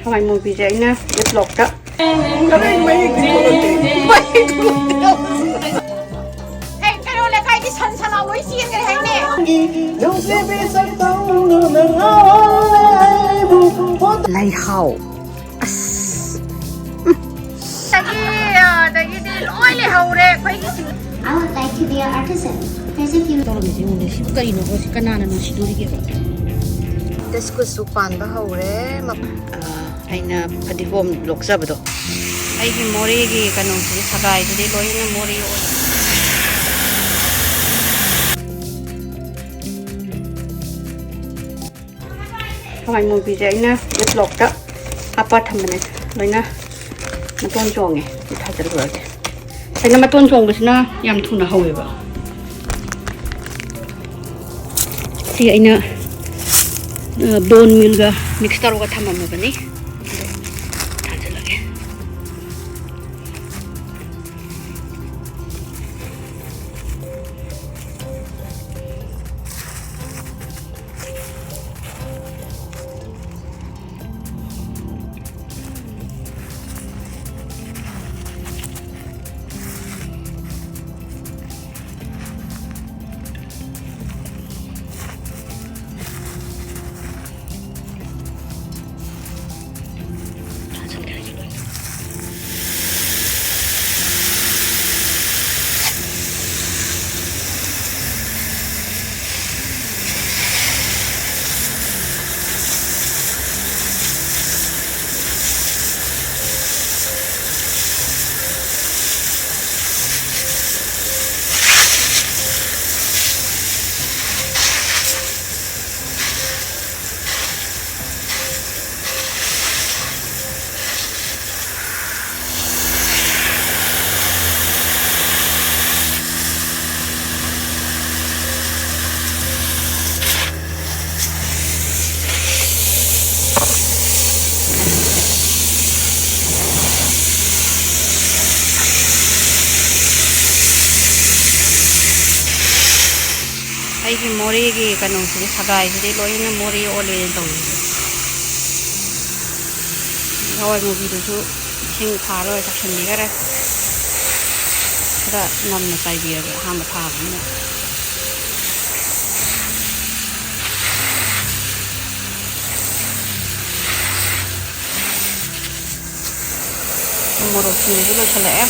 hawai mubize aina vlog ta lai hao as dagi di loi le haure khoi gi I would like to be an artisan. There's a few. This could supan ba haure aina padigom lokjabdo aigi mori gi kanu si sagai di loina mori hawai mubize aina vlog ta apa thamne loina maton jonge thajal lode aina maton jong bisna yam thuna hawe ba si aina bone meal ga mix taroga thamama bani thajal lage aigi mori gi kanu si sagai di loina mori ole to hawai mubi du sing khara section ni gara da nam na sai bi ga ha ma tha ni moro ni du lo chala e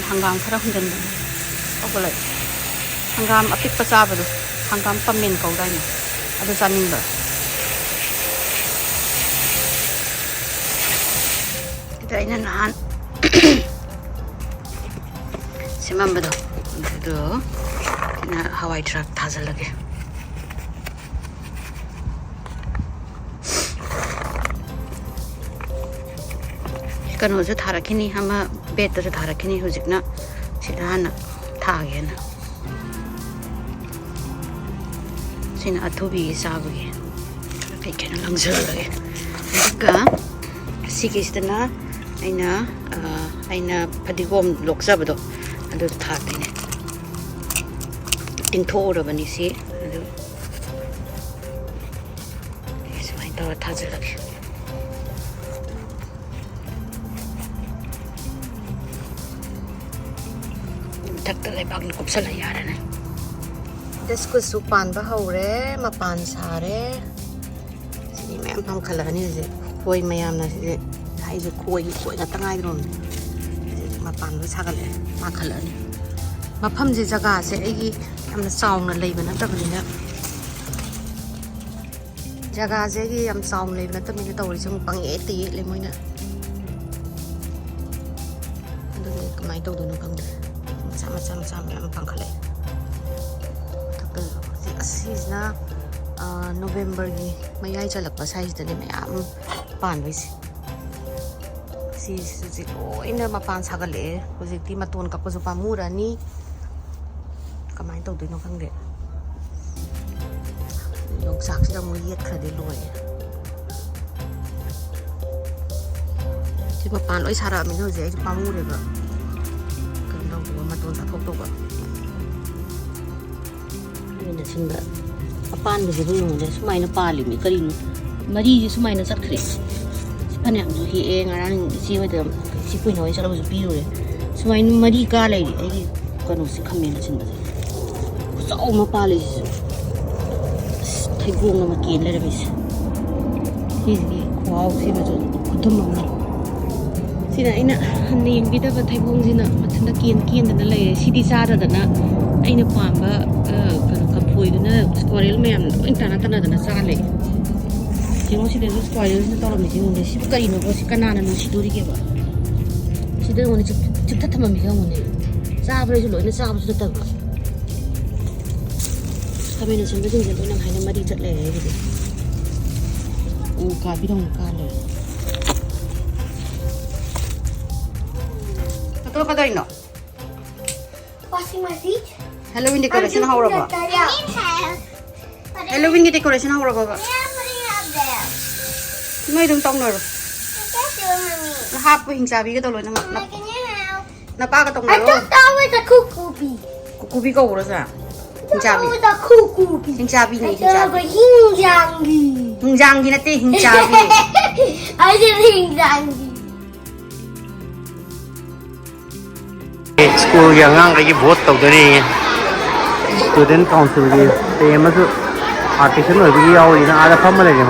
hangam khara hundan ogole hangam apik pasabadu hangam pamen kaudai ni adu saninba kita ina nahan semambado do ina hawai truck thazal lage kanu je tharakini hama bed ta tharakini hujikna sidana thagena sina athubi sabugi kai kena langjalage ka sigisdana aina padigom lokjabdo adu thakine tingthorabani si adu esei ta thajalage takta lai bagni kopsala yarane desku supan ba haure mapan sare sini mem pam khalani je koi mayam na je hai je koi na tangai ron mapan ba sagale ma khalani mafam je jaga se egi yamna saungna leiba na tabani na jaga je gi yam saung leiba na tamini tawri sum pang e ti le moina adu kamai to do no kang macam yang pangkale. Tapi asisna November ni mayai jalak pa size dani mayam pan wis. Si oh ina mapan sagale. Kuzik ti matun ka puso pamura ni kamay to do no kang de. Yung ꯆꯥꯛꯁꯤꯗ ꯑꯃꯨꯛ ꯌꯦꯠꯈ꯭ꯔꯗꯤ ꯂꯣꯏꯔꯦ ꯁꯤ ꯃꯄꯥꯟ ꯂꯣꯏ ꯁꯥꯔꯛꯑꯕꯅꯤꯅ ꯍꯧꯖꯤꯛ ꯑꯩꯁꯨ ꯄꯥꯝꯃꯨꯔꯦꯕ ꯀꯩꯅꯣ ꯇꯧꯗꯧꯕ ꯃꯇꯣꯟ ꯆꯥꯊꯣꯛꯇꯧꯕ ꯑꯩꯅ ꯁꯤꯟꯕ ꯑꯄꯥꯟꯕꯁꯤꯕꯨ ꯌꯦꯡꯉꯨꯅꯦ ꯁꯨꯃꯥꯏꯅ ꯄꯥꯜꯂꯤꯅꯤ ꯀꯔꯤꯅꯣ ꯃꯔꯤꯁꯤ ꯁꯨꯃꯥꯏꯅ ꯆꯠꯈ꯭ꯔꯦ ꯁꯤ ꯐꯅꯌꯥꯝꯁꯨ ꯍꯦꯛꯑꯦ ꯉꯔꯥꯡ ꯏꯆꯦ ꯍꯣꯏꯗ ꯏꯆꯦ ꯀꯨꯏꯅ ꯍꯣꯏ ꯆꯠꯂꯕꯁꯨ ꯄꯤꯔꯨꯔꯦ ꯁꯨꯃꯥꯏꯅ ꯃꯔꯤ ꯀꯥ ꯂꯩꯔꯤ ꯑꯩꯒꯤ ꯀꯩꯅꯣꯁꯤ ꯈꯥꯃꯦꯟ ꯑꯁꯤꯟꯕꯁꯦ ꯈꯨꯆꯥꯎ ꯑꯃ ꯄꯥꯜꯂꯤꯁꯤꯁꯨ ꯑꯁ ꯊꯩꯕꯣꯡ ꯑꯃ ꯀꯦꯟ ꯂꯩꯔꯝꯃꯤꯁꯦ ꯁꯤꯁꯤꯒꯤ ꯈꯨꯍꯥꯎ ꯁꯤꯃꯁꯨ ꯈꯨꯊꯨꯝ ꯑꯃꯅꯤ ꯁꯤꯅ ꯑꯩꯅ ꯍꯟꯅ ꯌꯦꯡꯕꯤꯗꯕ ꯊꯩꯕꯣꯡꯁꯤꯅ ꯃꯊꯟꯇ ꯀꯦꯟꯗꯅ ꯂꯩꯔꯦ ꯁꯤꯗꯤ ꯆꯥꯗꯗꯅ ꯑꯩꯅ ꯄꯥꯝꯕ ꯀꯩꯅꯣ ꯀꯝꯐꯣꯏꯗꯨꯅ ꯁ꯭ꯀ꯭ꯋꯥꯔꯦꯜ ꯃꯌꯥꯝꯅ ꯂꯣꯏ ꯇꯥꯟꯅꯗꯅ ꯆꯥ ꯂꯩ ꯌꯦꯡꯉꯣ ꯁꯤꯗꯁꯨ ꯁ꯭ꯀ꯭ꯋꯥꯔꯦꯜꯁꯤꯅ ꯇꯧꯔꯝꯃꯤꯁꯦ ꯌꯦꯡꯉꯣꯅꯦ ꯁꯤꯕꯨ ꯀꯔꯤꯅꯣꯕ ꯁꯤ ꯀꯅꯥꯅ ꯅꯨꯡꯁꯤꯗꯣꯔꯤꯒꯦꯕ ꯁꯤꯗ ꯌꯦꯡꯉꯣꯅꯦ ꯆꯤꯛꯊꯠ ꯊꯝꯃꯝꯃꯤꯁꯦ ꯌꯦꯡꯉꯣꯅꯦ ꯆꯥꯕ꯭ꯔꯁꯨ ꯂꯣꯏꯅ ꯆꯥꯕꯁꯨ ꯅꯠꯇꯕ ꯈꯥꯃꯦꯟ ꯑꯁꯤꯟꯕꯁꯤꯡꯁꯦ ꯂꯣꯏꯅ ꯍꯥꯏꯅ ꯃꯔꯤ ꯆꯠꯂꯦ ꯑꯩꯒꯤꯗꯤ ꯎ ꯀꯥꯕꯤꯗꯧꯅ ꯀꯥ ꯂꯩꯔꯦ ꯀꯗꯧꯔꯤꯅꯣ Washing my feet. Halloween decoration ꯍꯧꯔꯕꯣ Yeah. ꯍꯦꯂꯣꯋꯤꯟꯒꯤ ꯗꯦꯀꯣꯔꯦꯁꯟ ꯍꯧꯔꯕꯣꯕ Yeah, putting it up there. ꯅꯣꯏ ꯑꯗꯨꯝ ꯇꯧꯅꯔꯣ I can't do it, mommy. ꯍꯥꯞꯄ ꯍꯤꯡꯆꯥꯕꯤꯒꯗꯧ ꯂꯣꯏꯅꯃꯛ Like, can you help? ꯅꯄꯥꯒ I ꯇꯧꯅꯔꯣ thought that was a cuckoo bee. කුකුꯕꯤ කවුරස That හිංචාබි was a cuckoo bee. හිංචාබිනේ I thought it හිංචාබි was hinjangi. හිංජාංගි නැත්තේ හිංචාබි I did hinjangi. School अगांग भोट तौदने स्टूडेंट काउंसिल की article आद फम लेने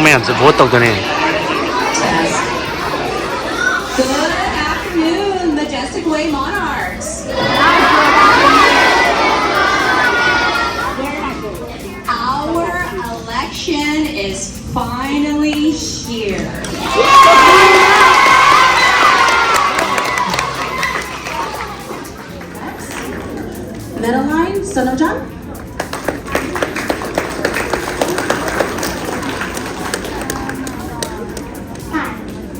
मैम से भोट तौदने Good afternoon, Majestic Way Monarchs. Our election is finally here. Meadowline, Sonojan. Hi,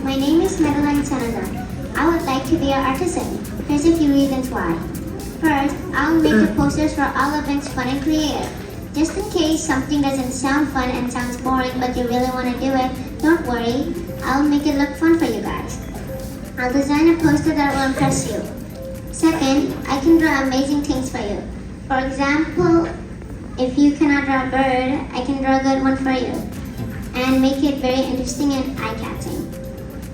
my name is Madeline Sanada. I would like to be an artisan. Here's a few reasons why. First, I'll make the posters for all events fun and creative. Just in case something doesn't sound fun and sounds boring but you really want to do it, don't worry. I'll make it look fun for you guys. I'll design a poster that will impress you. Second, I can draw amazing things for you. For example, if you cannot draw a bird, I can draw a good one for you and make it very interesting and eye-catching.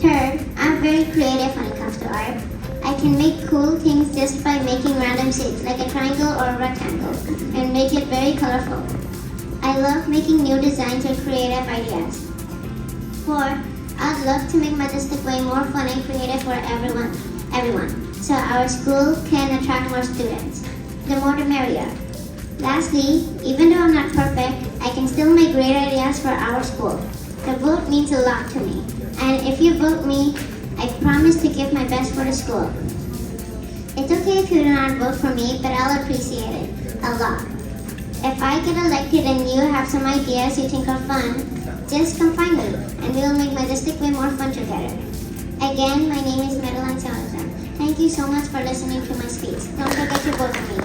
Third, I'm very creative when it comes to art. I can make cool things just by making random shapes like a triangle or a rectangle and make it very colorful. I love making new designs or creative ideas. Fourth, I'd love to make Majestic Way more fun and creative for everyone, so our school can attract more students. The more the merrier. Lastly, even though I'm not perfect, I can still make great ideas for our school. The vote means a lot to me, and if you vote me, I promise to give my best for the school. It's okay if you do not vote for me, but I'll appreciate it a lot. If I get elected and you have some ideas you think are fun, just come find me, and we will make Majestic Way more fun together. Again, my name is Madeline Salazar. Thank you so much for listening to my speech. Don't forget to vote for me.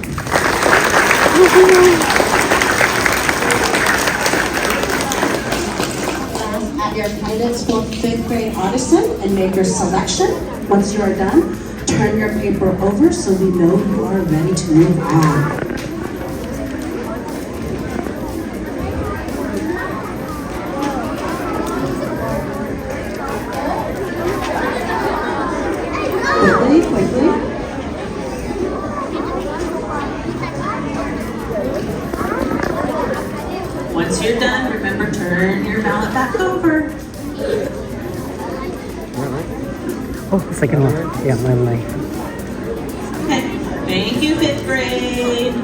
At your candidates for 5th grade artisan and make your selection. Once you are done, turn your paper over so we know you are ready to move on. Quickly. Once you're done, remember, turn your ballot back over. Oh, second one. Yeah, my line. Okay, thank you, 5th grade.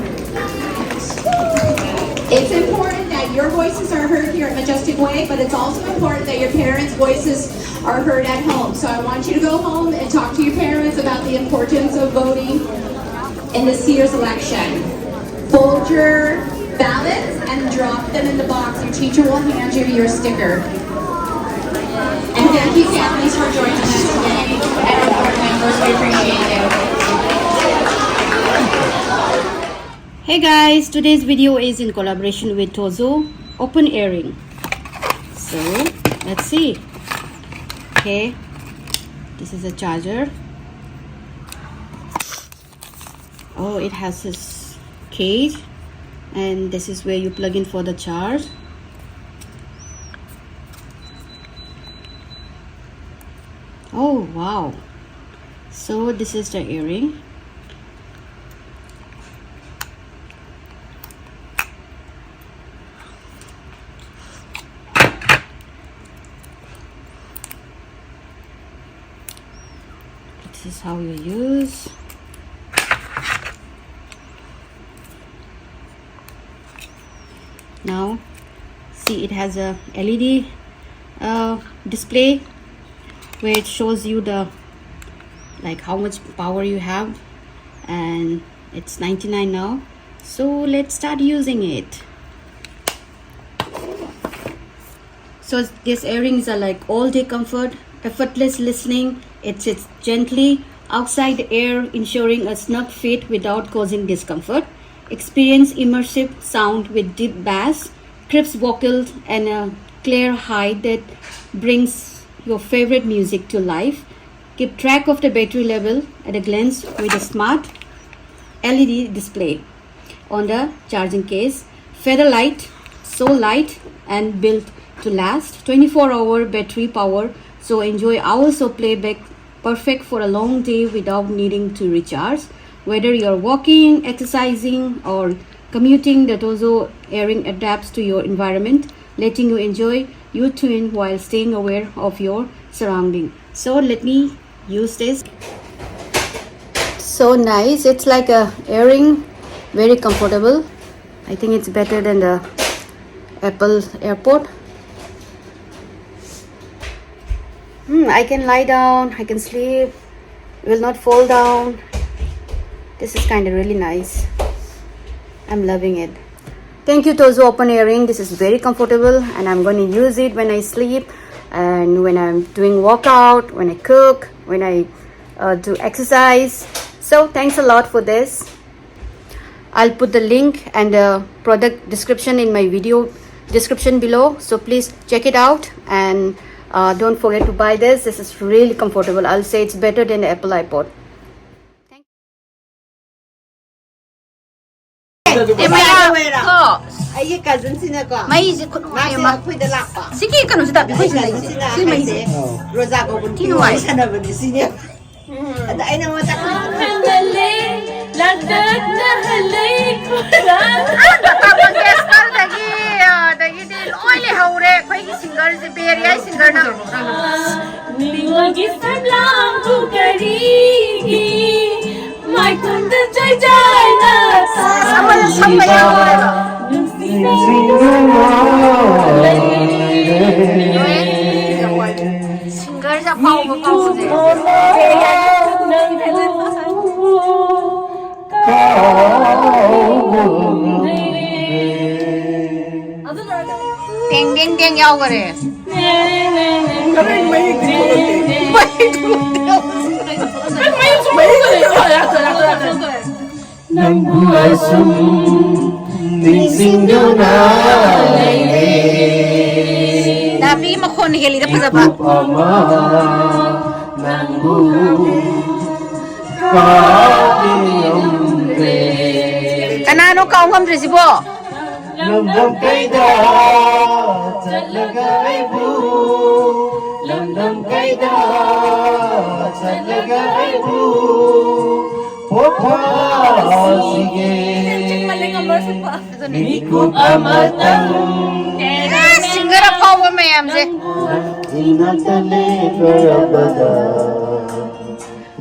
It's important that your voices are heard here at Majestic Way, but it's also important that your parents' voices are heard at home. So I want you to go home and talk to your parents about the importance of voting in this year's election. Fold your ballots and drop them in the box. Your teacher will hand you your sticker. And thank you, families, for joining us today. And our board members, we appreciate you. Hey guys, today's video is in collaboration with TOZO Open EarRing. So let's see. Okay, this is a charger. Oh, it has this cage, and this is where you plug in for the charge. Oh wow, so this is the earring. This is how you use. Now see, it has a LED display where it shows you the how much power you have, and it's 99 now. So let's start using it. So these earrings are like all-day comfort, effortless listening. It sits gently outside the air, ensuring a snug fit without causing discomfort. Experience immersive sound with deep bass, crisp vocals, and a clear high that brings your favorite music to life. Keep track of the battery level at a glance with a smart LED display on the charging case. Feather light, so light and built to last. 24-hour battery power, so enjoy hours of playback. Perfect for a long day without needing to recharge. Whether you're walking, exercising, or commuting, the TOZO EarRing adapts to your environment, letting you enjoy your tune while staying aware of your surrounding. So let me use this. So nice. It's like a earring, very comfortable. I think it's better than the Apple AirPod. I can lie down, I can sleep, will not fall down. This is kind of really nice. I'm loving it. Thank you, TOZO Open EarRing. This is very comfortable, and I'm going to use it when I sleep and when I'm doing workout, when I cook, when I do exercise. So thanks a lot for this. I'll put the link and the product description in my video description below, so please check it out, and don't forget to buy this. This is really comfortable. I'll say it's better than the Apple iPod. Ding ding ding yaw kare. Tapi makhon heli da pazaba. Kanano ka ungam resibo? Lamdam kaida chalagaibu, lamdam kaida chalagaibu, popa sige nikub amatang singer power mayam je inatale karabada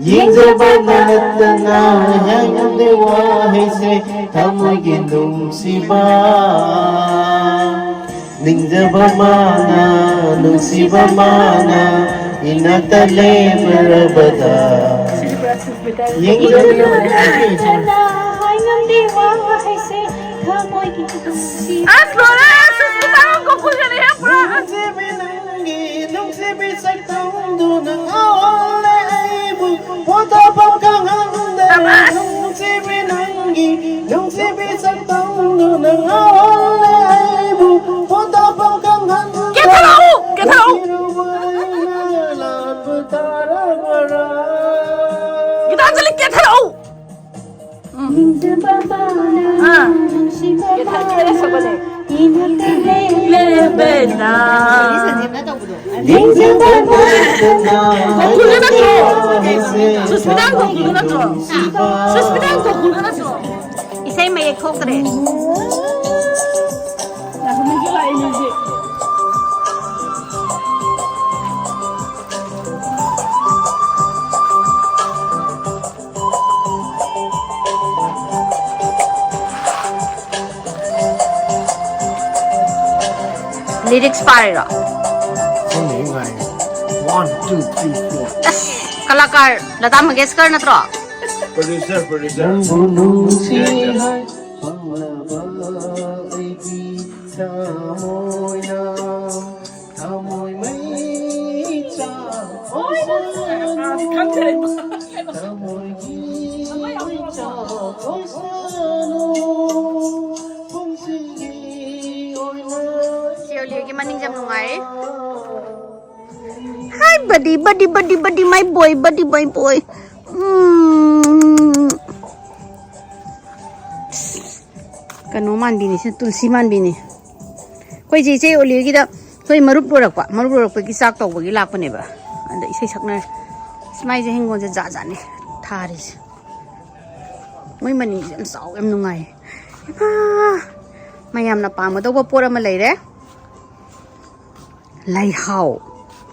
yinzabanatna hayam dewa hese thamagindum siba ningjabamana nusibamana inatale karabada yinzabanatna hayam dewa hese thamagindum siba Get her out! Get her out! Gitanjali, get her out! Get her sabale. Lebena. Kulgana tro. Suspidang ko kulgana tro. Suspidang ko kulgana tro. Isay may ekok tre. Nakamigila energy. Lyrics pareira. Không ngày 1, 2, 3, 4 Kalakar, Lata Mangeshkar na tro. Producer. Hi, buddy, my boy. Kano man bini, tulsi man bini. Koi je oli kita, koi marup rorak pa ki sak tau bagi lak pane ba. Anda isai sakna. Smai je hengon je ja ni, thare. Moi mani jam sau em nungai. Mayam na pa ma do ba pora ma lai re. Lai hao.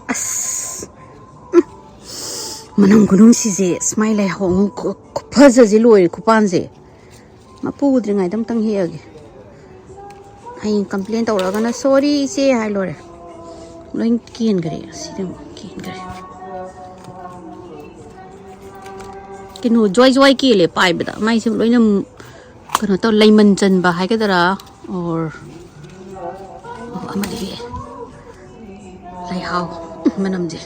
As. Manang gunung si je, smai lai hao ngu phaza je loi ku pan je. Ma pu dri ngai dam tang hi age. Hai complain tau ra na sorry se hai lore. Loin kien gare, si dam kien gare. Kinu joy ki le pai bada mai sim loinam kano to layman chan ba hai ka dara or amadi lai hao manam je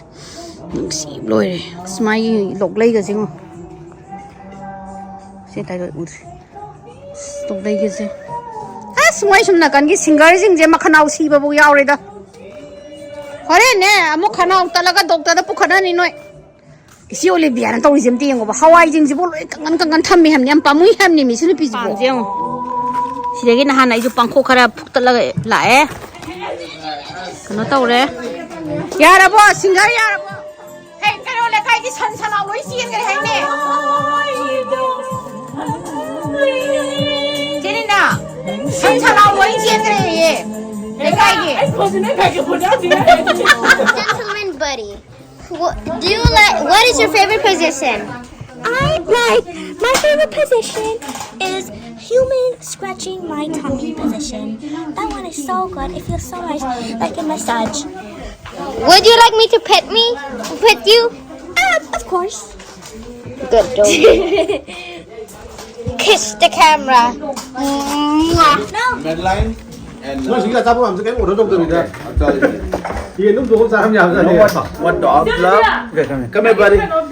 si loi smai lok lai ga jing se tai u lok lai ga je smai sum na kan gi singer jing je makhanau si ba bu yaw re da hore ne amu khanau talaga doctor da pu khana ni noi isi oli biar tau jim ti ngo ba hawai jing ji bol kangan tham mi ham nyam pamui ham ni mi sunu pi ji jeng sidagi na hanai ju pangkho khara phukta la e kano tau re yara bo singar yara bo hey kano le kai ji san sana loi sien ge hai ne jeni na san sana loi sien ge ye le kai ge Gentleman buddy. What is your favorite position? My favorite position is human scratching my tummy position. That one is so good. It feels so nice, like a massage. Would you like me to pet you? Of course. Good job. Kiss the camera. Madeline and Nó chính là sao làm cho cái ổ nó đông từ mình ra. I'll tell you. Thì lúc đó không sao làm nhà ra. What dog love? Come here, buddy.